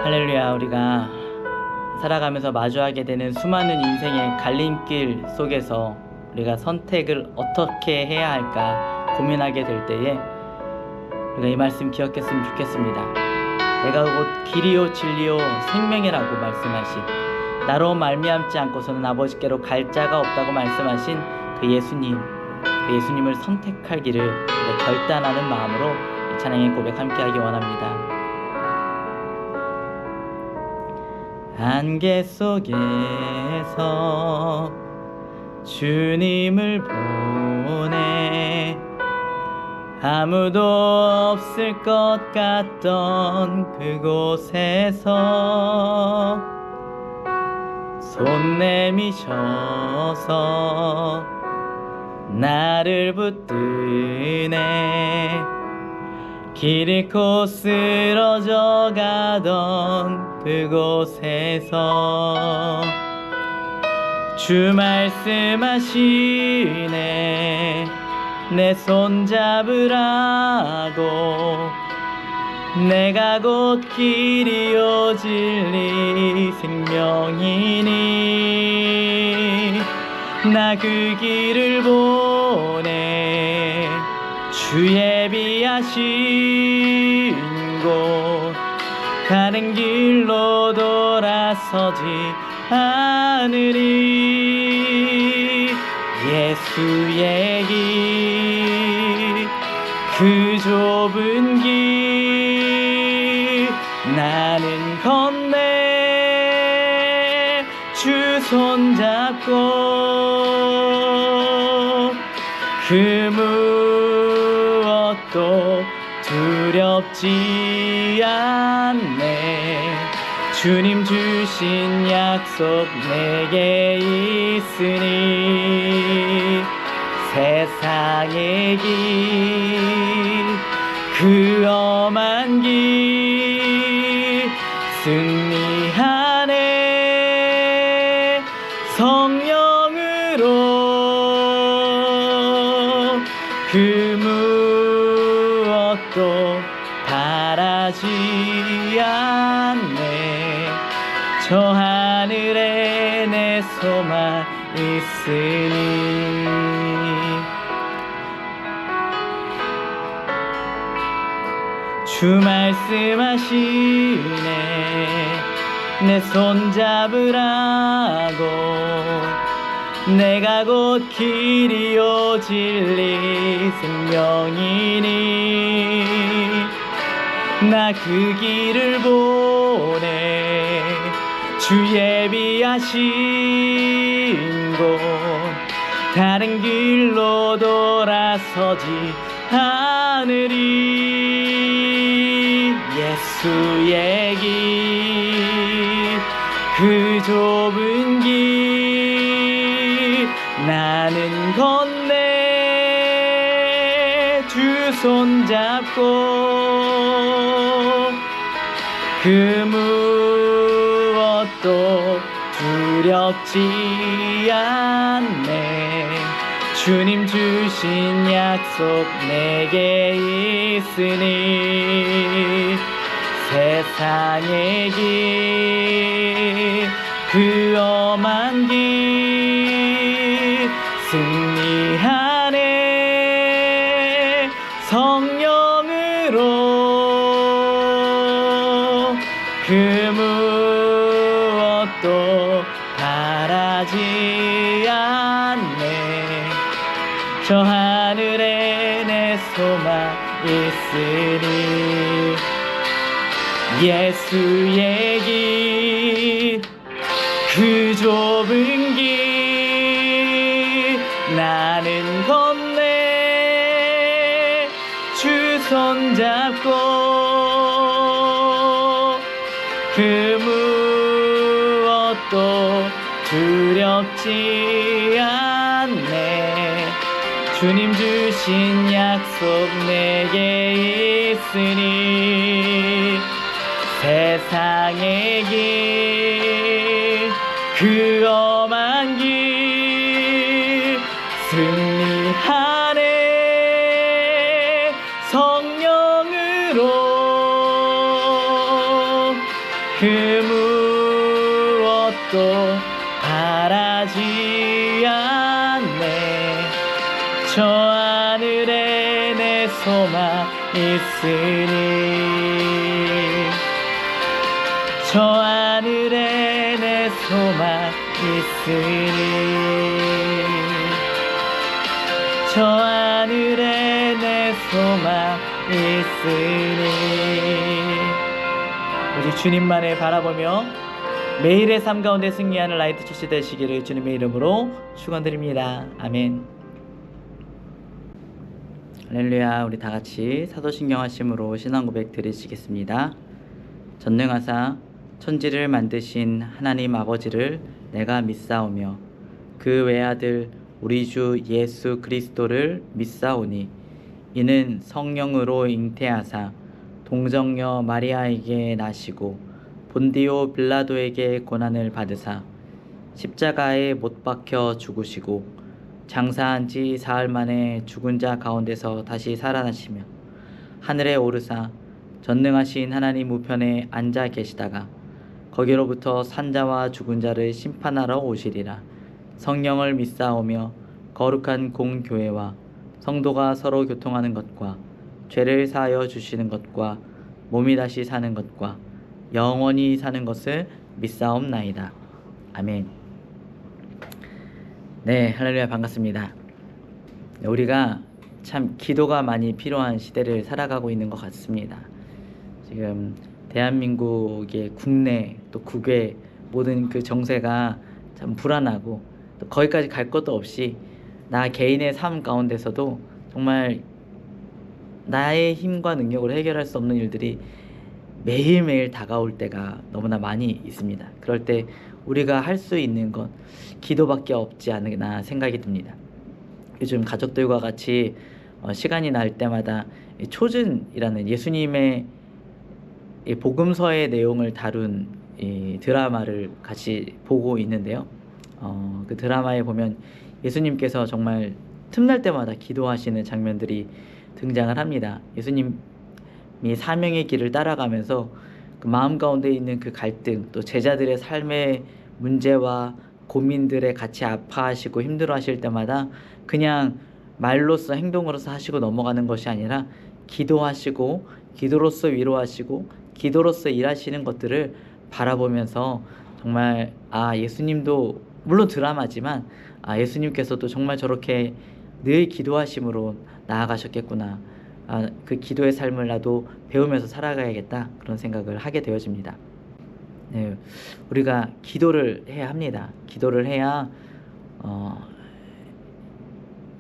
할렐루야. 우리가 살아가면서 마주하게 되는 수많은 인생의 갈림길 속에서 우리가 선택을 어떻게 해야 할까 고민하게 될 때에 우리가 이 말씀 기억했으면 좋겠습니다. 내가 곧 길이요 진리요 생명이라고 말씀하신, 나로 말미암지 않고서는 아버지께로 갈 자가 없다고 말씀하신 그 예수님을 선택하기를 우리가 결단하는 마음으로 이 찬양의 고백 함께하기 원합니다. 안개 속에서 주님을 보내 아무도 없을 것 같던 그곳에서 손 내미셔서 나를 붙드네. 길 잃고 쓰러져 가던 그곳에서 주 말씀하시네. 내 손 잡으라고. 내가 곧 길이요 진리 생명이니 나 그 길을 보내. 주 예비하신 곳 가는 길로 돌아서지 않으리. 예수의 길, 그 좁은 길 나는 건네. 주 손잡고 그 무엇도 두렵지 않네. 주님 주신 약속 내게 있으니 세상의 길, 그 험한 길 승리하네. 성령으로 그 무엇도 바라지 않네. 저 하늘에 내 소망 있으니. 주 말씀하시네. 내 손 잡으라고. 내가 곧 길이요 진리 생명이니 나 그 길을 보내. 주 예비하신 곳 다른 길로 돌아서지 않으리. 예수의 길, 그 좁은 길 나는 건네. 주 손잡고 그 무엇도 두렵지 않네. 주님 주신 약속 내게 있으니 세상의 길, 그 험한 길 승리하네. 성령으로 그 무엇도 바라지 않네. 저 하늘에 내 소망 있으니. 예수의 길, 그 좁은 길 나는 건네. 주 손잡고 그 무엇도 두렵지 않네. 주님 주신 약속 내게 있으니 세상의 길, 그 험한 길 승리하네. 성령으로 그 무엇도 바라지 않네. 저 하늘에 내 소망 있으니, 저 하늘에 내 소망 있으니, 저 하늘에 내 소망 있으니. 우리 주님만을 바라보며 매일의 삶 가운데 승리하는 라이트 처치 되시기를 주님의 이름으로 축원드립니다. 아멘. 할렐루야. 우리 다 같이 사도신경 하심으로 신앙 고백 드리시겠습니다. 전능하사 천지를 만드신 하나님 아버지를 내가 믿사오며 그 외아들 우리 주 예수 그리스도를 믿사오니, 이는 성령으로 잉태하사 동정녀 마리아에게 나시고 본디오 빌라도에게 고난을 받으사 십자가에 못 박혀 죽으시고 장사한 지 사흘 만에 죽은 자 가운데서 다시 살아나시며 하늘에 오르사 전능하신 하나님 우편에 앉아 계시다가 거기로부터 산자와 죽은 자를 심판하러 오시리라. 성령을 믿사오며 거룩한 공교회와 성도가 서로 교통하는 것과 죄를 사하여 주시는 것과 몸이 다시 사는 것과 영원히 사는 것을 믿사옵나이다. 아멘. 네, 할렐루야. 반갑습니다. 우리가 참 기도가 많이 필요한 시대를 살아가고 있는 것 같습니다. 지금 대한민국의 국내 또 국외 모든 그 정세가 참 불안하고, 또 거기까지 갈 것도 없이 나 개인의 삶 가운데서도 정말 나의 힘과 능력으로 해결할 수 없는 일들이 매일매일 다가올 때가 너무나 많이 있습니다. 그럴 때 우리가 할 수 있는 건 기도밖에 없지 않나 생각이 듭니다. 요즘 가족들과 같이 시간이 날 때마다 초즌이라는 예수님의 복음서의 내용을 다룬 드라마를 같이 보고 있는데요. 그 드라마에 보면 예수님께서 정말 틈날 때마다 기도하시는 장면들이 등장을 합니다. 예수님이 사명의 길을 따라가면서 그 마음 가운데 있는 그 갈등, 또 제자들의 삶의 문제와 고민들에 같이 아파하시고 힘들어하실 때마다 그냥 말로써 행동으로서 하시고 넘어가는 것이 아니라 기도하시고 기도로서 위로하시고 기도로서 일하시는 것들을 바라보면서 정말 예수님도 물론 드라마지만 예수님께서도 정말 저렇게 늘 기도하심으로 나아가셨겠구나, 그 기도의 삶을 나도 배우면서 살아가야겠다, 그런 생각을 하게 되어집니다. 네, 우리가 기도를 해야 합니다. 기도를 해야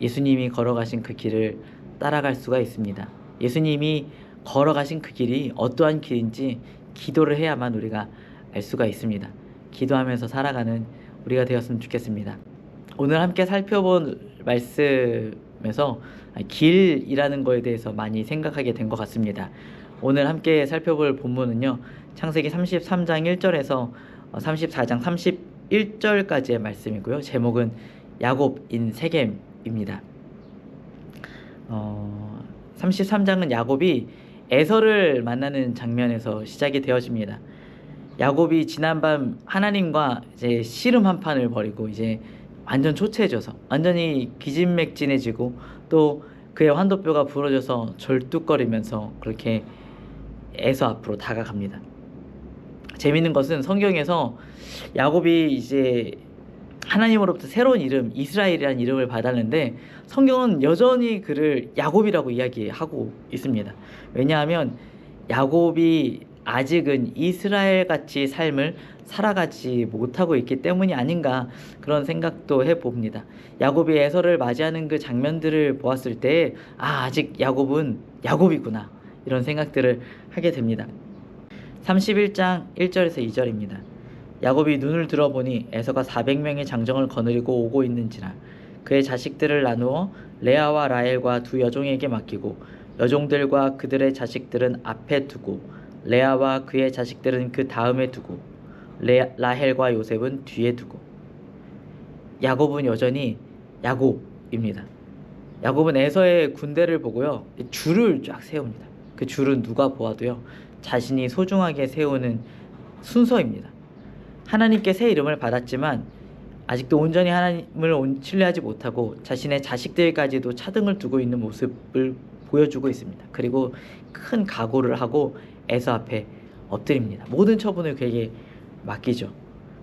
예수님이 걸어가신 그 길을 따라갈 수가 있습니다. 예수님이 걸어가신 그 길이 어떠한 길인지 기도를 해야만 우리가 알 수가 있습니다. 기도하면서 살아가는 우리가 되었으면 좋겠습니다. 오늘 함께 살펴본 말씀에서 길이라는 거에 대해서 많이 생각하게 된 것 같습니다. 오늘 함께 살펴볼 본문은요, 창세기 33장 1절에서 34장 31절까지의 말씀이고요. 제목은 야곱인 세겜입니다. 33장은 야곱이 에서를 만나는 장면에서 시작이 되어집니다. 야곱이 지난밤 하나님과 이제 씨름 한 판을 벌이고 이제 완전 초췌해져서 완전히 기진맥진해지고 또 그의 환도뼈가 부러져서 절뚝거리면서 그렇게 에서 앞으로 다가갑니다. 재밌는 것은 성경에서 야곱이 이제 하나님으로부터 새로운 이름 이스라엘이라는 이름을 받았는데 성경은 여전히 그를 야곱이라고 이야기하고 있습니다. 왜냐하면 야곱이 아직은 이스라엘같이 삶을 살아가지 못하고 있기 때문이 아닌가, 그런 생각도 해봅니다. 야곱이 에서를 맞이하는 그 장면들을 보았을 때 아직 야곱은 야곱이구나, 이런 생각들을 하게 됩니다. 31장 1절에서 2절입니다. 야곱이 눈을 들어보니 에서가 400명의 장정을 거느리고 오고 있는지라 그의 자식들을 나누어 레아와 라헬과 두 여종에게 맡기고 여종들과 그들의 자식들은 앞에 두고 레아와 그의 자식들은 그 다음에 두고 라헬과 요셉은 뒤에 두고. 야곱은 여전히 야곱입니다. 야곱은 에서의 군대를 보고요, 줄을 쫙 세웁니다. 그 줄은 누가 보아도요, 자신이 소중하게 세우는 순서입니다. 하나님께 새 이름을 받았지만 아직도 온전히 하나님을 신뢰하지 못하고 자신의 자식들까지도 차등을 두고 있는 모습을 보여주고 있습니다. 그리고 큰 각오를 하고 에서 앞에 엎드립니다. 모든 처분을 그에게 맡기죠.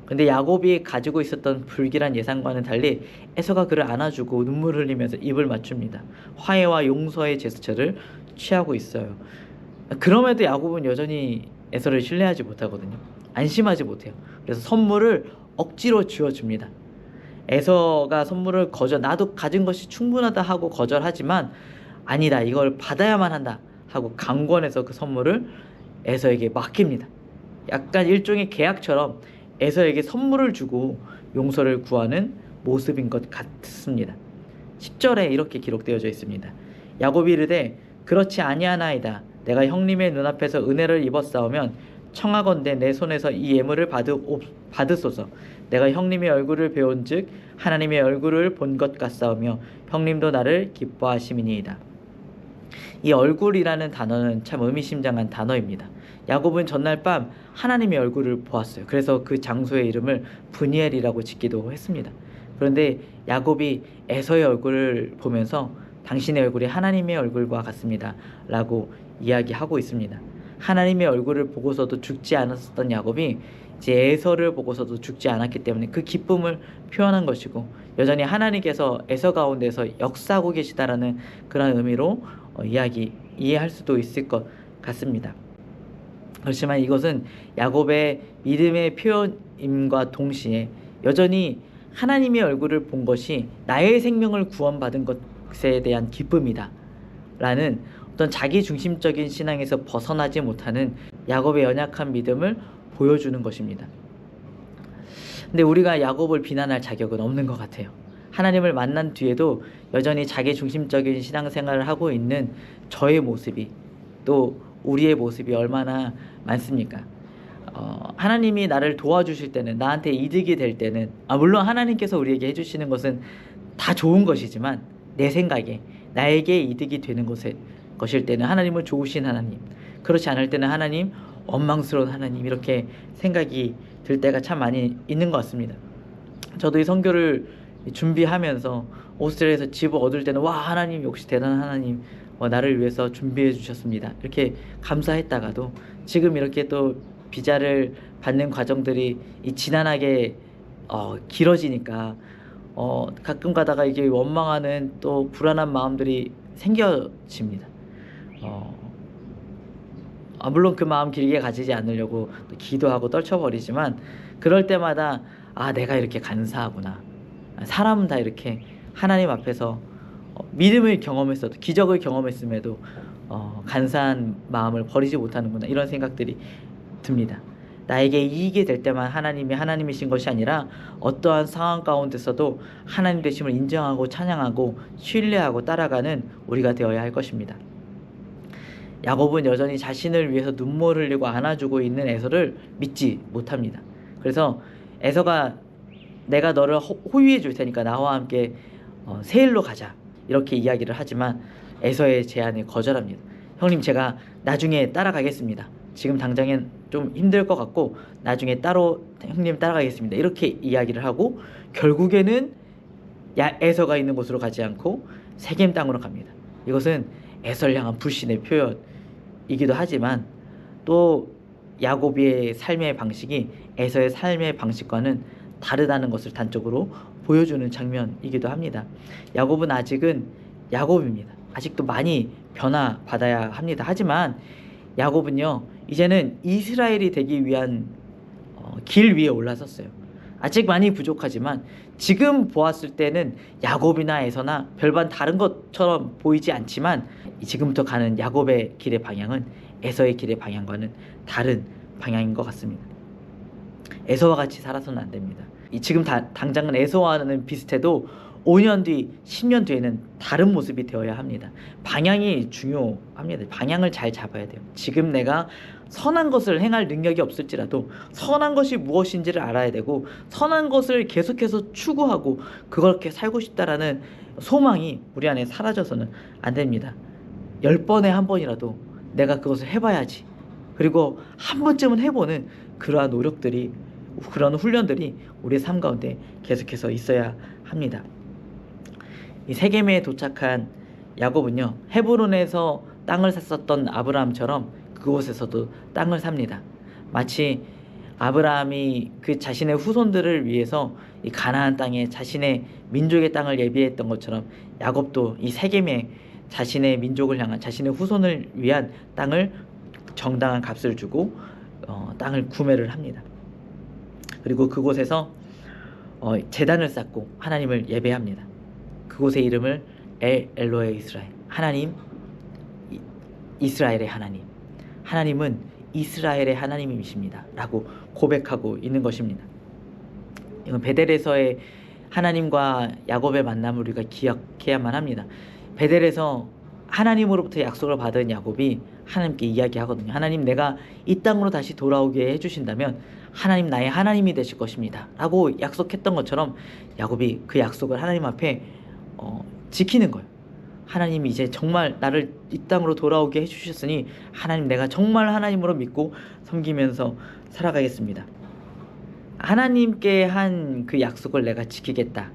근데 야곱이 가지고 있었던 불길한 예상과는 달리 에서가 그를 안아주고 눈물을 흘리면서 입을 맞춥니다. 화해와 용서의 제스처를 취하고 있어요. 그럼에도 야곱은 여전히 에서를 신뢰하지 못하거든요. 안심하지 못해요. 그래서 선물을 억지로 쥐어줍니다. 에서가 선물을 나도 가진 것이 충분하다 하고 거절하지만 아니다, 이걸 받아야만 한다 하고 강권해서 그 선물을 에서에게 맡깁니다. 약간 일종의 계약처럼 에서에게 선물을 주고 용서를 구하는 모습인 것 같습니다. 10절에 이렇게 기록되어져 있습니다. 야곱이 이르되 그렇지 아니하나이다. 내가 형님의 눈앞에서 은혜를 입었사오면 청하건대 내 손에서 이 예물을 받으소서. 내가 형님의 얼굴을 배운즉 하나님의 얼굴을 본 것 같사오며 형님도 나를 기뻐하심이니이다. 이 얼굴이라는 단어는 참 의미심장한 단어입니다. 야곱은 전날 밤 하나님의 얼굴을 보았어요. 그래서 그 장소의 이름을 브니엘이라고 짓기도 했습니다. 그런데 야곱이 에서의 얼굴을 보면서 당신의 얼굴이 하나님의 얼굴과 같습니다 라고 이야기하고 있습니다. 하나님의 얼굴을 보고서도 죽지 않았었던 야곱이 이제 에서를 보고서도 죽지 않았기 때문에 그 기쁨을 표현한 것이고, 여전히 하나님께서 에서 가운데서 역사하고 계시다라는 그런 의미로 이해할 수도 있을 것 같습니다. 그렇지만 이것은 야곱의 믿음의 표현임과 동시에 여전히 하나님의 얼굴을 본 것이 나의 생명을 구원받은 것에 대한 기쁨이다 라는 어떤 자기중심적인 신앙에서 벗어나지 못하는 야곱의 연약한 믿음을 보여주는 것입니다. 근데 우리가 야곱을 비난할 자격은 없는 것 같아요. 하나님을 만난 뒤에도 여전히 자기중심적인 신앙생활을 하고 있는 저의 모습이, 또 우리의 모습이 얼마나 많습니까? 하나님이 나를 도와주실 때는, 나한테 이득이 될 때는, 물론 하나님께서 우리에게 해주시는 것은 다 좋은 것이지만 내 생각에 나에게 이득이 되는 것일 때는 하나님은 좋으신 하나님, 그렇지 않을 때는 하나님 원망스러운 하나님, 이렇게 생각이 들 때가 참 많이 있는 것 같습니다. 저도 이 선교를 준비하면서 오스트리아에서 집을 얻을 때는 와, 하나님 역시 대단한 하나님, 나를 위해서 준비해 주셨습니다 이렇게 감사했다가도 지금 이렇게 또 비자를 받는 과정들이 지난하게 길어지니까 가끔 가다가 이게 원망하는 또 불안한 마음들이 생겨집니다. 물론 그 마음 길게 가지지 않으려고 또 기도하고 떨쳐버리지만, 그럴 때마다 내가 이렇게 간사하구나, 사람은 다 이렇게 하나님 앞에서 믿음을 경험했어도, 기적을 경험했음에도 간사한 마음을 버리지 못하는구나, 이런 생각들이 듭니다. 나에게 이익이 될 때만 하나님이 하나님이신 것이 아니라 어떠한 상황 가운데서도 하나님 되심을 인정하고 찬양하고 신뢰하고 따라가는 우리가 되어야 할 것입니다. 야곱은 여전히 자신을 위해서 눈물을 흘리고 안아주고 있는 에서를 믿지 못합니다. 그래서 에서가 내가 너를 호위해 줄 테니까 나와 함께 세일로 가자, 이렇게 이야기를 하지만 에서의 제안을 거절합니다. 형님, 제가 나중에 따라가겠습니다. 지금 당장엔 좀 힘들 것 같고 나중에 따로 형님 따라가겠습니다, 이렇게 이야기를 하고 결국에는 에서가 있는 곳으로 가지 않고 세겜 땅으로 갑니다. 이것은 에서를 향한 불신의 표현이기도 하지만 또 야곱의 삶의 방식이 에서의 삶의 방식과는 다르다는 것을 단적으로 보여주는 장면이기도 합니다. 야곱은 아직은 야곱입니다. 아직도 많이 변화받아야 합니다. 하지만 야곱은요, 이제는 이스라엘이 되기 위한 길 위에 올라섰어요. 아직 많이 부족하지만 지금 보았을 때는 야곱이나 에서나 별반 다른 것처럼 보이지 않지만 지금부터 가는 야곱의 길의 방향은 에서의 길의 방향과는 다른 방향인 것 같습니다. 에서와 같이 살아서는 안 됩니다. 지금 당장은 에서와는 비슷해도 5년 뒤, 10년 뒤에는 다른 모습이 되어야 합니다. 방향이 중요합니다. 방향을 잘 잡아야 돼요. 지금 내가 선한 것을 행할 능력이 없을지라도 선한 것이 무엇인지를 알아야 되고, 선한 것을 계속해서 추구하고 그렇게 살고 싶다라는 소망이 우리 안에 사라져서는 안 됩니다. 10번에 한 번이라도 내가 그것을 해봐야지, 그리고 한 번쯤은 해보는 그러한 노력들이, 그런 훈련들이 우리의 삶 가운데 계속해서 있어야 합니다. 이 세겜에 도착한 야곱은요, 헤브론에서 땅을 샀었던 아브라함처럼 그곳에서도 땅을 삽니다. 마치 아브라함이 그 자신의 후손들을 위해서 이 가나안 땅에 자신의 민족의 땅을 예비했던 것처럼 야곱도 이 세겜에 자신의 민족을 향한, 자신의 후손을 위한 땅을 정당한 값을 주고 땅을 구매를 합니다. 그리고 그곳에서 제단을 쌓고 하나님을 예배합니다. 그곳의 이름을 엘로헤 이스라엘, 하나님, 이스라엘의 하나님, 하나님은 이스라엘의 하나님이십니다 라고 고백하고 있는 것입니다. 이건 베델에서의 하나님과 야곱의 만남을 우리가 기억해야만 합니다. 베델에서 하나님으로부터 약속을 받은 야곱이 하나님께 이야기하거든요. 하나님, 내가 이 땅으로 다시 돌아오게 해주신다면 하나님 나의 하나님이 되실 것입니다 라고 약속했던 것처럼 야곱이 그 약속을 하나님 앞에 지키는 거예요. 하나님이 이제 정말 나를 이 땅으로 돌아오게 해주셨으니 하나님, 내가 정말 하나님으로 믿고 섬기면서 살아가겠습니다. 하나님께 한 그 약속을 내가 지키겠다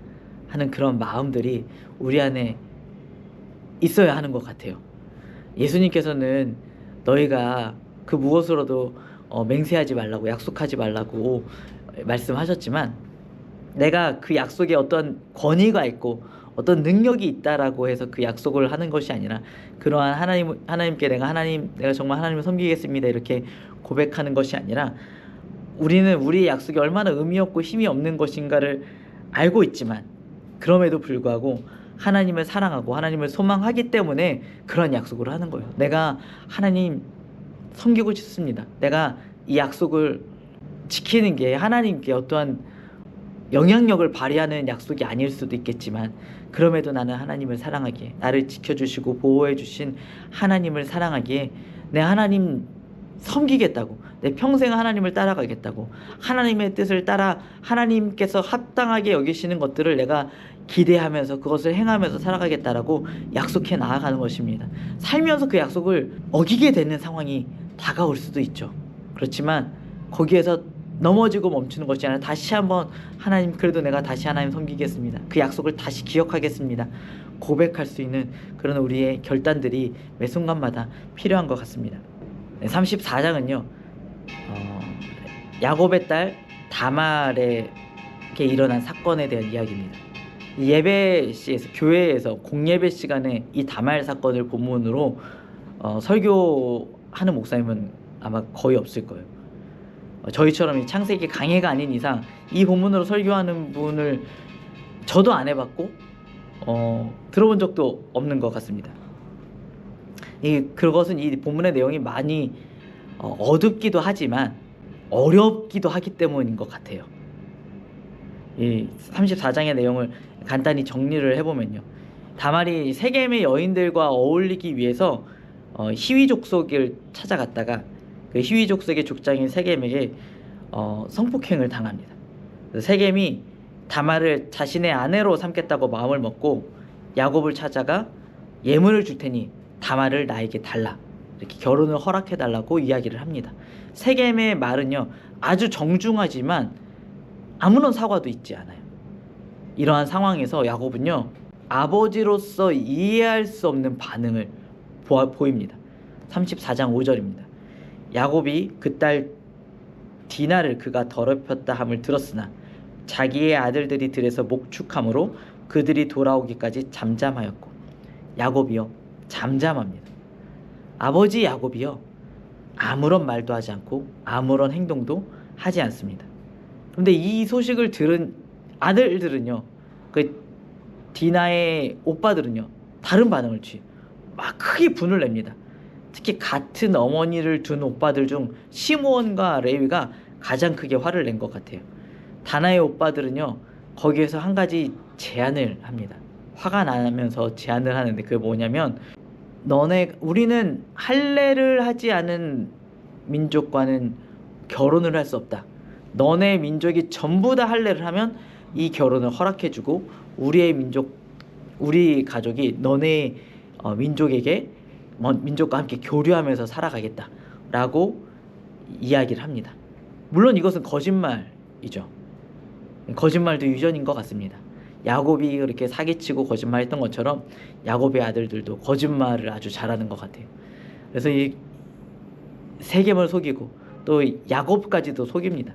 하는 그런 마음들이 우리 안에 있어야 하는 것 같아요. 예수님께서는 너희가 그 무엇으로도 맹세하지 말라고, 약속하지 말라고 말씀하셨지만, 내가 그 약속에 어떤 권위가 있고 어떤 능력이 있다라고 해서 그 약속을 하는 것이 아니라, 그러한 하나님께 내가 정말 하나님을 섬기겠습니다 이렇게 고백하는 것이 아니라, 우리는 우리의 약속이 얼마나 의미 없고 힘이 없는 것인가를 알고 있지만 그럼에도 불구하고 하나님을 사랑하고 하나님을 소망하기 때문에 그런 약속을 하는 거예요. 내가 하나님 섬기고 싶습니다. 내가 이 약속을 지키는 게 하나님께 어떠한 영향력을 발휘하는 약속이 아닐 수도 있겠지만, 그럼에도 나는 하나님을 사랑하기에, 나를 지켜주시고 보호해 주신 하나님을 사랑하기에 내 하나님 섬기겠다고, 내 평생 하나님을 따라가겠다고, 하나님의 뜻을 따라 하나님께서 합당하게 여기시는 것들을 내가 기대하면서 그것을 행하면서 살아가겠다라고 약속해 나아가는 것입니다. 살면서 그 약속을 어기게 되는 상황이 다가올 수도 있죠. 그렇지만 거기에서 넘어지고 멈추는 것이 아니라 다시 한번 하나님, 그래도 내가 다시 하나님 섬기겠습니다, 그 약속을 다시 기억하겠습니다 고백할 수 있는 그런 우리의 결단들이 매 순간마다 필요한 것 같습니다. 34장은요 야곱의 딸 다말에게 일어난 사건에 대한 이야기입니다. 예배시에서, 교회에서 공예배 시간에 이 다말 사건을 본문으로 설교하는 목사님은 아마 거의 없을 거예요. 저희처럼 이 창세기 강해가 아닌 이상 이 본문으로 설교하는 분을 저도 안 해봤고 들어본 적도 없는 것 같습니다. 그것은 이 본문의 내용이 많이 어둡기도 하지만 어렵기도 하기 때문인 것 같아요. 이 34장의 내용을 간단히 정리를 해보면요, 다말이 세겜의 여인들과 어울리기 위해서 히위 족속을 찾아갔다가 그 히위 족속의 족장인 세겜에게 성폭행을 당합니다. 세겜이 다말을 자신의 아내로 삼겠다고 마음을 먹고 야곱을 찾아가 예물을 줄 테니 다말을 나에게 달라, 이렇게 결혼을 허락해 달라고 이야기를 합니다. 세겜의 말은요 아주 정중하지만 아무런 사과도 있지 않아요. 이러한 상황에서 야곱은요 아버지로서 이해할 수 없는 반응을 보입니다. 34장 5절입니다. 야곱이 그 딸 디나를 그가 더럽혔다 함을 들었으나 자기의 아들들이 들에서 목축함으로 그들이 돌아오기까지 잠잠하였고, 야곱이요 잠잠합니다. 아버지 야곱이요 아무런 말도 하지 않고 아무런 행동도 하지 않습니다. 그런데 이 소식을 들은 아들들은요, 그 디나의 오빠들은요 다른 반응을 취해요. 막 크게 분을 냅니다. 특히 같은 어머니를 둔 오빠들 중 시므온과 레위가 가장 크게 화를 낸 것 같아요. 다나의 오빠들은요 거기에서 한 가지 제안을 합니다. 화가 나면서 제안을 하는데 그게 뭐냐면, 우리는 할례를 하지 않은 민족과는 결혼을 할 수 없다. 너네 민족이 전부 다 할례를 하면 이 결혼을 허락해주고 우리 가족이 너네 민족과 함께 교류하면서 살아가겠다 라고 이야기를 합니다. 물론 이것은 거짓말이죠. 거짓말도 유전인 것 같습니다. 야곱이 그렇게 사기치고 거짓말했던 것처럼 야곱의 아들들도 거짓말을 아주 잘하는 것 같아요. 그래서 이 세겜을 속이고 또 야곱까지도 속입니다.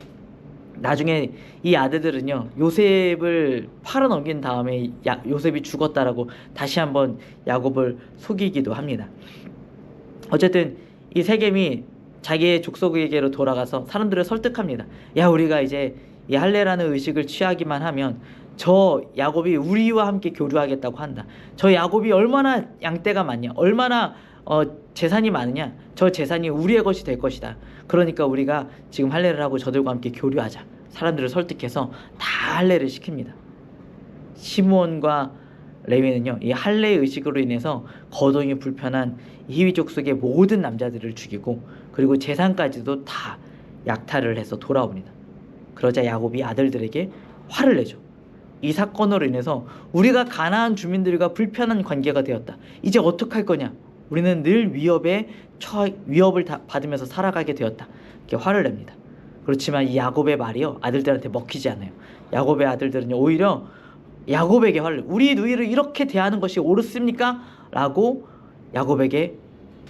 나중에 이 아들들은요, 요셉을 팔아넘긴 다음에 요셉이 죽었다라고 다시 한번 야곱을 속이기도 합니다. 어쨌든 이 세겜이 자기의 족속에게로 돌아가서 사람들을 설득합니다. 야, 우리가 이제 이 할례라는 의식을 취하기만 하면 저 야곱이 우리와 함께 교류하겠다고 한다. 저 야곱이 얼마나 양떼가 많냐, 얼마나 재산이 많으냐, 저 재산이 우리의 것이 될 것이다. 그러니까 우리가 지금 할례를 하고 저들과 함께 교류하자. 사람들을 설득해서 다 할례를 시킵니다. 시므온과 레위는요, 이 할례 의식으로 인해서 거동이 불편한 히위 족속의 모든 남자들을 죽이고 그리고 재산까지도 다 약탈을 해서 돌아옵니다. 그러자 야곱이 아들들에게 화를 내죠. 이 사건으로 인해서 우리가 가나안 주민들과 불편한 관계가 되었다. 이제 어떡할 거냐? 우리는 늘 위협을 받으면서 살아가게 되었다. 이렇게 화를 냅니다. 그렇지만 이 야곱의 말이요, 아들들한테 먹히지 않아요. 야곱의 아들들은 오히려 야곱에게 화를, 우리 누이를 이렇게 대하는 것이 옳습니까? 라고 야곱에게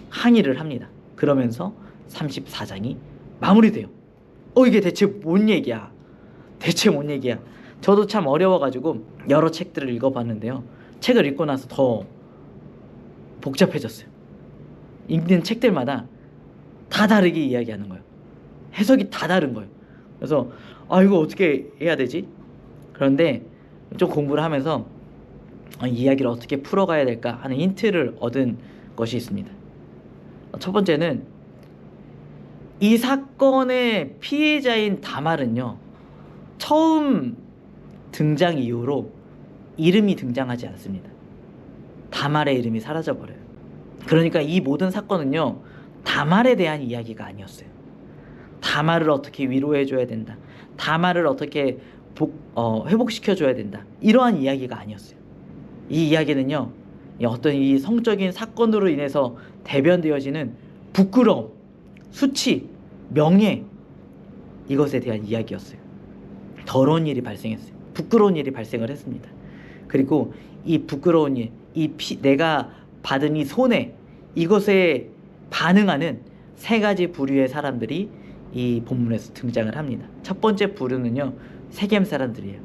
항의를 합니다. 그러면서 34장이 마무리돼요. 이게 대체 뭔 얘기야? 대체 뭔 얘기야? 저도 참 어려워가지고 여러 책들을 읽어봤는데요, 책을 읽고 나서 더 복잡해졌어요. 읽는 책들마다 다 다르게 이야기하는 거예요. 해석이 다 다른 거예요. 그래서 이거 어떻게 해야 되지? 그런데 좀 공부를 하면서 이 이야기를 어떻게 풀어가야 될까 하는 힌트를 얻은 것이 있습니다. 첫 번째는 이 사건의 피해자인 다말은요, 처음 등장 이후로 이름이 등장하지 않습니다. 다말의 이름이 사라져버려요. 그러니까 이 모든 사건은요, 다말에 대한 이야기가 아니었어요. 다말을 어떻게 위로해줘야 된다, 다말을 어떻게 회복시켜줘야 된다, 이러한 이야기가 아니었어요. 이 이야기는요, 어떤 이 성적인 사건으로 인해서 대변되어지는 부끄러움, 수치, 명예, 이것에 대한 이야기였어요. 더러운 일이 발생했어요. 부끄러운 일이 발생을 했습니다. 그리고 이 부끄러운 일, 내가 받은 이 손해, 이것에 반응하는 세 가지 부류의 사람들이 이 본문에서 등장을 합니다. 첫 번째 부류는요, 세겜 사람들이에요.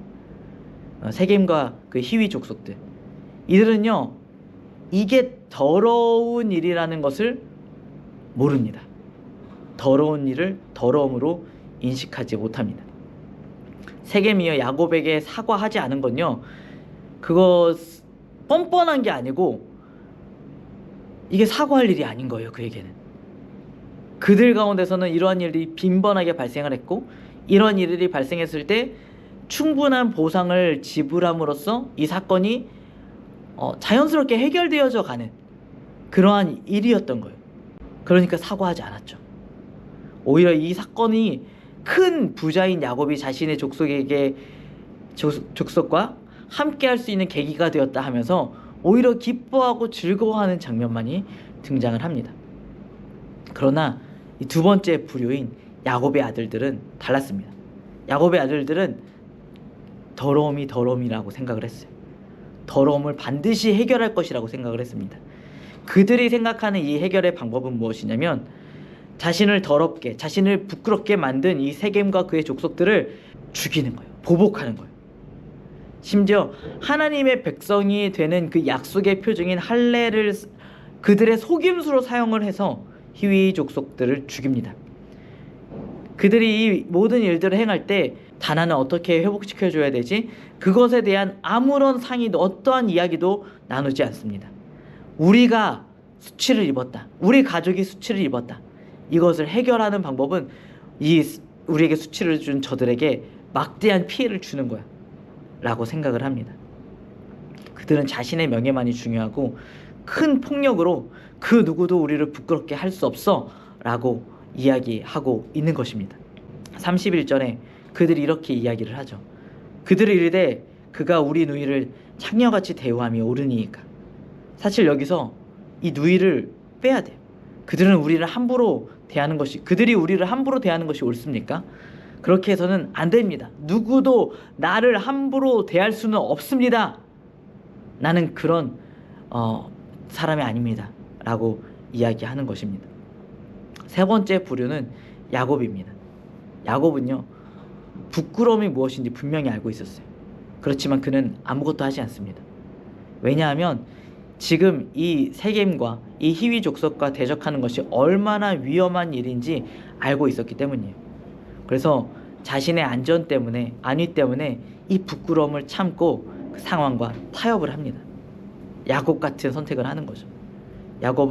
세겜과 그 히위 족속들. 이들은요, 이게 더러운 일이라는 것을 모릅니다. 더러운 일을 더러움으로 인식하지 못합니다. 세겜이요, 야곱에게 사과하지 않은 건요, 그거 뻔뻔한 게 아니고 이게 사과할 일이 아닌 거예요. 그에게는 그들 가운데서는 이러한 일이 빈번하게 발생을 했고, 이러한 일이 발생했을 때 충분한 보상을 지불함으로써 이 사건이 자연스럽게 해결되어져 가는 그러한 일이었던 거예요. 그러니까 사과하지 않았죠. 오히려 이 사건이 큰 부자인 야곱이 자신의 족속과 함께 할 수 있는 계기가 되었다 하면서 오히려 기뻐하고 즐거워하는 장면만이 등장을 합니다. 그러나 이 두 번째 부류인 야곱의 아들들은 달랐습니다. 야곱의 아들들은 더러움이 더러움이라고 생각을 했어요. 더러움을 반드시 해결할 것이라고 생각을 했습니다. 그들이 생각하는 이 해결의 방법은 무엇이냐면, 자신을 더럽게, 자신을 부끄럽게 만든 이 세겜과 그의 족속들을 죽이는 거예요. 보복하는 거예요. 심지어 하나님의 백성이 되는 그 약속의 표징인 할례를 그들의 속임수로 사용을 해서 히위 족속들을 죽입니다. 그들이 이 모든 일들을 행할 때 다나는 어떻게 회복시켜줘야 되지? 그것에 대한 아무런 상의도, 어떠한 이야기도 나누지 않습니다. 우리가 수치를 입었다, 우리 가족이 수치를 입었다, 이것을 해결하는 방법은 우리에게 수치를 준 저들에게 막대한 피해를 주는 거야 라고 생각을 합니다. 그들은 자신의 명예만이 중요하고 큰 폭력으로 그 누구도 우리를 부끄럽게 할 수 없어 라고 이야기하고 있는 것입니다. 31절에 그들이 이렇게 이야기를 하죠. 그들이 이르되 그가 우리 누이를 창녀같이 대우함이 옳으니이까. 사실 여기서 이 누이를 빼야 돼요. 그들은 우리를 함부로 대하는 것이, 그들이 우리를 함부로 대하는 것이 옳습니까? 그렇게 해서는 안 됩니다. 누구도 나를 함부로 대할 수는 없습니다. 나는 그런 사람이 아닙니다. 라고 이야기하는 것입니다. 세 번째 부류는 야곱입니다. 야곱은요, 부끄러움이 무엇인지 분명히 알고 있었어요. 그렇지만 그는 아무것도 하지 않습니다. 왜냐하면 지금 이 세겜과 이 히위 족속과 대적하는 것이 얼마나 위험한 일인지 알고 있었기 때문이에요. 그래서 자신의 안위 때문에 이 부끄러움을 참고 그 상황과 타협을 합니다. 야곱 같은 선택을 하는 거죠. 야곱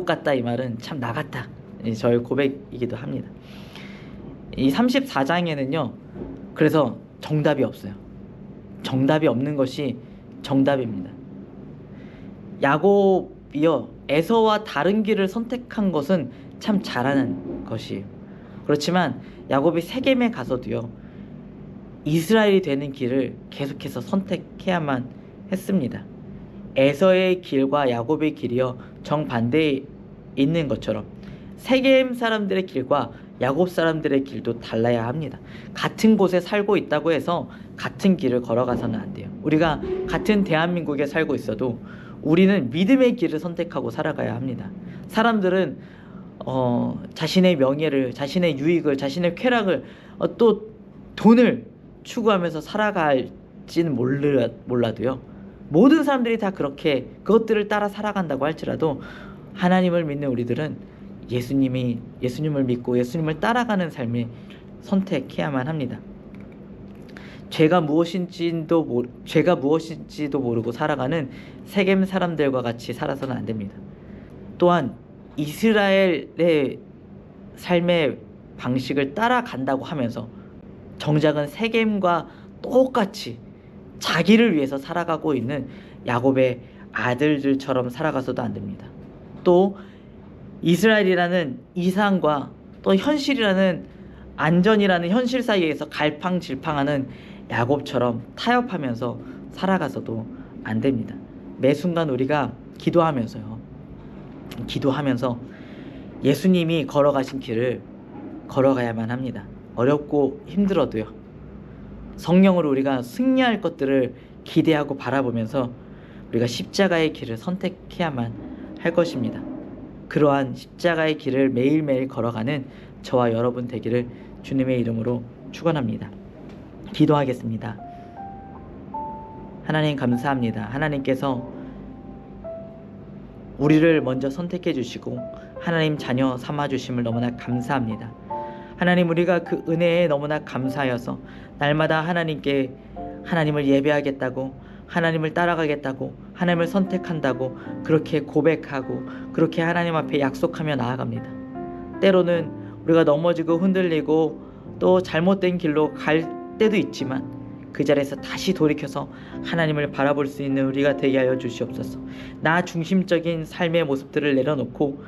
같다, 이 말은 참 나 같다, 저의 고백이기도 합니다. 이 34장에는요 그래서 정답이 없어요. 정답이 없는 것이 정답입니다. 야곱이요, 에서와 다른 길을 선택한 것은 참 잘하는 것이에요. 그렇지만 야곱이 세겜에 가서도요, 이스라엘이 되는 길을 계속해서 선택해야만 했습니다. 에서의 길과 야곱의 길이요, 정반대에 있는 것처럼 세겜 사람들의 길과 야곱 사람들의 길도 달라야 합니다. 같은 곳에 살고 있다고 해서 같은 길을 걸어가서는 안 돼요. 우리가 같은 대한민국에 살고 있어도 우리는 믿음의 길을 선택하고 살아가야 합니다. 사람들은 자신의 명예를, 자신의 유익을, 자신의 쾌락을, 또 돈을 추구하면서 살아갈지는 몰라도요, 모든 사람들이 다 그렇게 그것들을 따라 살아간다고 할지라도 하나님을 믿는 우리들은 예수님을 믿고 예수님을 따라가는 삶을 선택해야만 합니다. 죄가 무엇인지도 모르고 살아가는 세겜 사람들과 같이 살아서는 안 됩니다. 또한 이스라엘의 삶의 방식을 따라간다고 하면서 정작은 세겜과 똑같이 자기를 위해서 살아가고 있는 야곱의 아들들처럼 살아가서도 안 됩니다. 또 이스라엘이라는 이상과 또 현실이라는 안전이라는 현실 사이에서 갈팡질팡하는 야곱처럼 타협하면서 살아가서도 안 됩니다. 매 순간 우리가 기도하면서 예수님이 걸어가신 길을 걸어가야만 합니다. 어렵고 힘들어도요, 성령으로 우리가 승리할 것들을 기대하고 바라보면서 우리가 십자가의 길을 선택해야만 할 것입니다. 그러한 십자가의 길을 매일매일 걸어가는 저와 여러분 되기를 주님의 이름으로 축원합니다. 기도하겠습니다. 하나님 감사합니다. 하나님께서 우리를 먼저 선택해 주시고 하나님 자녀 삼아 주심을 너무나 감사합니다. 하나님, 우리가 그 은혜에 너무나 감사하여서 날마다 하나님을 예배하겠다고, 하나님을 따라가겠다고, 하나님을 선택한다고 그렇게 고백하고 그렇게 하나님 앞에 약속하며 나아갑니다. 때로는 우리가 넘어지고 흔들리고 또 잘못된 길로 갈 때도 있지만 그 자리에서 다시 돌이켜서 하나님을 바라볼 수 있는 우리가 되게 하여 주시옵소서. 나 중심적인 삶의 모습들을 내려놓고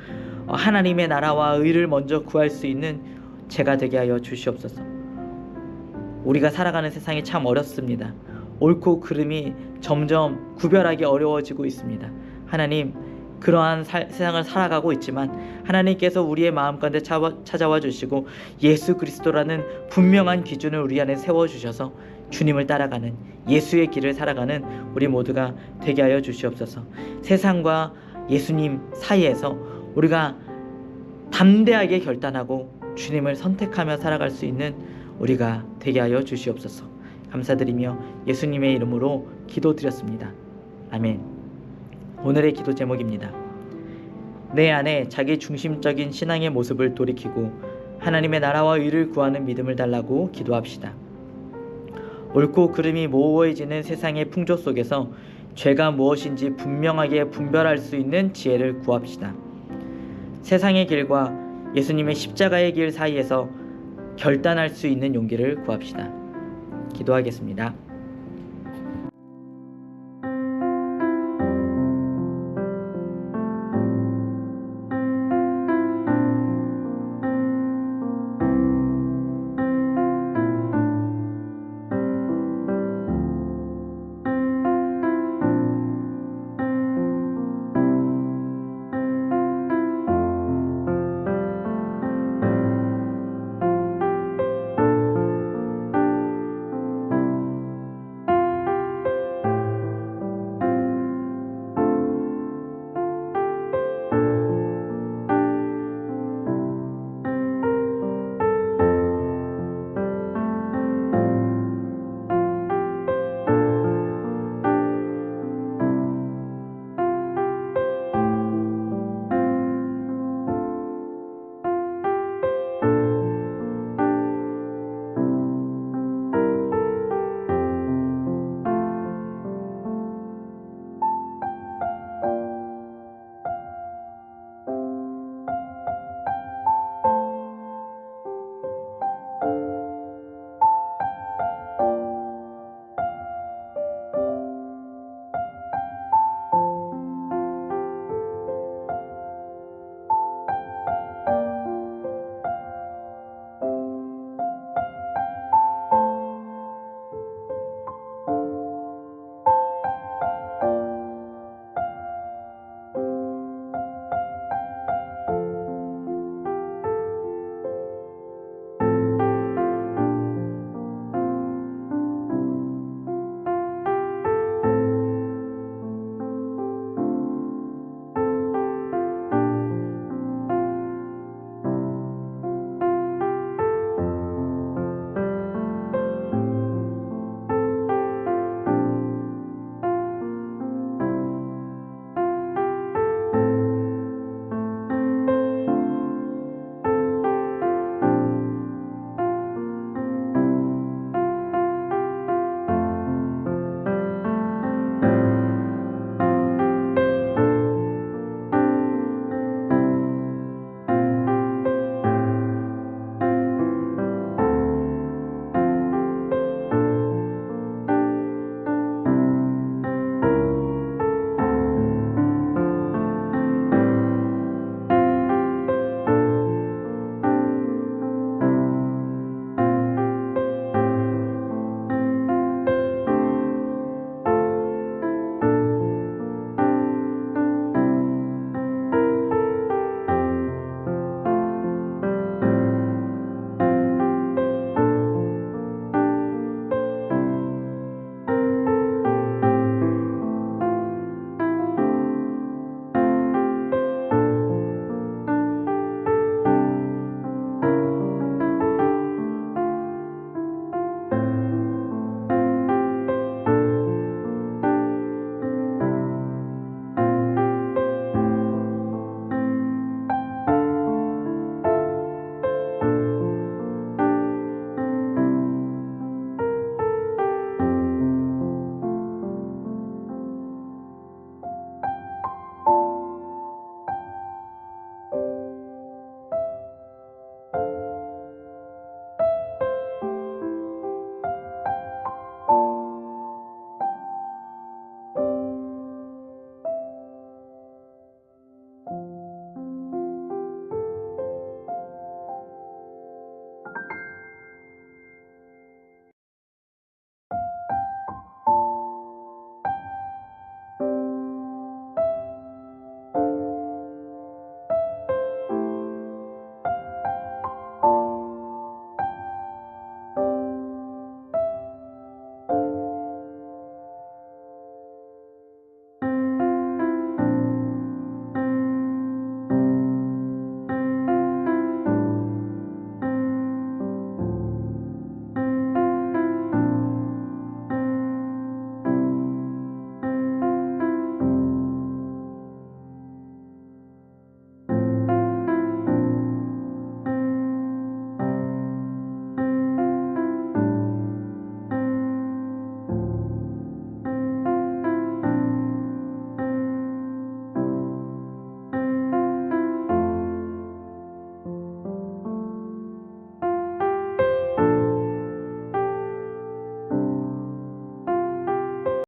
하나님의 나라와 의를 먼저 구할 수 있는 제가 되게 하여 주시옵소서. 우리가 살아가는 세상이 참 어렵습니다. 옳고 그름이 점점 구별하기 어려워지고 있습니다. 하나님, 그러한 세상을 살아가고 있지만 하나님께서 우리의 마음 가운데 찾아와 주시고 예수 그리스도라는 분명한 기준을 우리 안에 세워주셔서 주님을 따라가는 예수의 길을 살아가는 우리 모두가 되게 하여 주시옵소서. 세상과 예수님 사이에서 우리가 담대하게 결단하고 주님을 선택하며 살아갈 수 있는 우리가 되게 하여 주시옵소서. 감사드리며 예수님의 이름으로 기도드렸습니다. 아멘. 오늘의 기도 제목입니다. 내 안에 자기 중심적인 신앙의 모습을 돌이키고 하나님의 나라와 의를 구하는 믿음을 달라고 기도합시다. 옳고 그름이 모호해지는 세상의 풍조 속에서 죄가 무엇인지 분명하게 분별할 수 있는 지혜를 구합시다. 세상의 길과 예수님의 십자가의 길 사이에서 결단할 수 있는 용기를 구합시다. 기도하겠습니다.